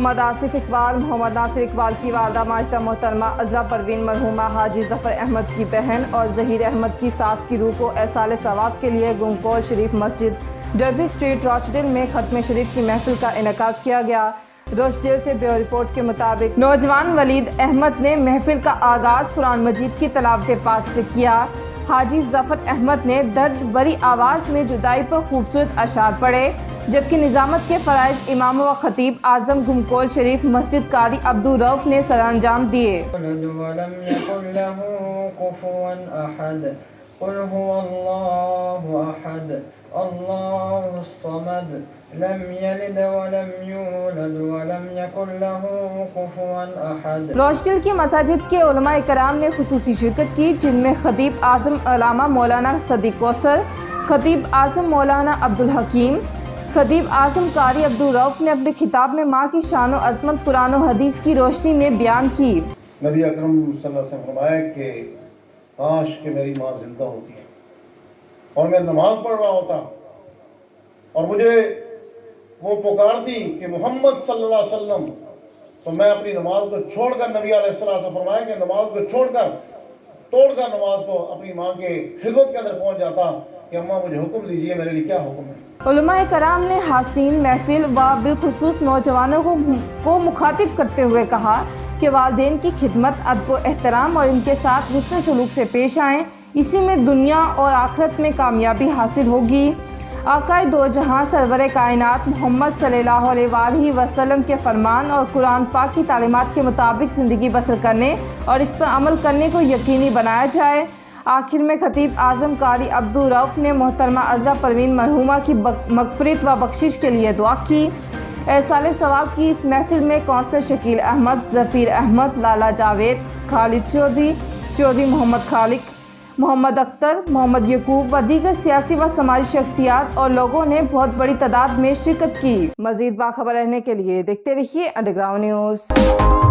محمد آصف اقبال محمد ناصر اقبال کی والدہ ماجدہ محترمہ عذرا پروین مرحومہ حاجی ظفر احمد کی بہن اور ظہیر احمد کی ساس کی روح کو ایصال ثواب کے لیے گنگکول شریف مسجد ڈربی اسٹریٹ راچڈیل میں ختم شریف کی محفل کا انعقاد کیا گیا۔ روچڈیل سے بیورو رپورٹ کے مطابق نوجوان ولید احمد نے محفل کا آغاز قرآن مجید کی تلاوت پاک سے کیا۔ حاجی ظفر احمد نے درد بری آواز میں جدائی پر خوبصورت اشعار پڑھے، جبکہ نظامت کے فرائض امام و خطیب اعظم گنگکول شریف مسجد قاری عبدالرؤف نے سر انجام دیے۔ ولم يكن له كفوا أحد قل هو الله أحد الله الصمد لم يلد ولم يولد ولم يكن له كفوا أحد۔ روچڈیل کی مساجد کے علماء کرام نے خصوصی شرکت کی، جن میں خطیب اعظم علامہ مولانا صدیق کوثر، خطیب اعظم مولانا عبدالحکیم، خطیب اعظم قاری عبدالرؤف نے اپنے خطاب میں ماں کی شان و عظمت قرآن و حدیث کی روشنی میں بیان کی۔ نبی اکرم صلی اللہ علیہ وسلم فرمایا کہ کاش کہ میری ماں زندہ ہوتی ہے اور میں نماز پڑھ رہا ہوتا اور مجھے وہ پکارتی کہ محمد صلی اللہ علیہ وسلم، تو میں اپنی نماز کو چھوڑ کر، نبی علیہ السلام سے فرمایا کہ نماز کو چھوڑ کر، توڑ کر نماز کو اپنی ماں کے خدمت کے اندر پہنچ جاتا کہ اماں مجھے حکم دیجئے، میرے لیے کیا حکم ہے۔ علماء کرام نے حاضرین محفل و بالخصوص نوجوانوں کو مخاطب کرتے ہوئے کہا کہ والدین کی خدمت، ادب و احترام اور ان کے ساتھ حسن سلوک سے پیش آئیں، اسی میں دنیا اور آخرت میں کامیابی حاصل ہوگی۔ آقائے دو جہاں سرور کائنات محمد صلی اللہ علیہ وآلہ وسلم کے فرمان اور قرآن پاک کی تعلیمات کے مطابق زندگی بسر کرنے اور اس پر عمل کرنے کو یقینی بنایا جائے۔ آخر میں خطیب اعظم قاری عبدالرؤف نے محترمہ عذرا پروین مرحومہ کی مغفرت و بخشش کے لیے دعا کی۔ ایصال ثواب کی اس محفل میں کونسلر شکیل احمد، ظفیر احمد، لالا جاوید، خالد چودھری محمد خالق، محمد اختر، محمد یعقوب و دیگر سیاسی و سماجی شخصیات اور لوگوں نے بہت بڑی تعداد میں شرکت کی۔ مزید باخبر رہنے کے لیے دیکھتے رہیے انڈر گراؤنڈ نیوز۔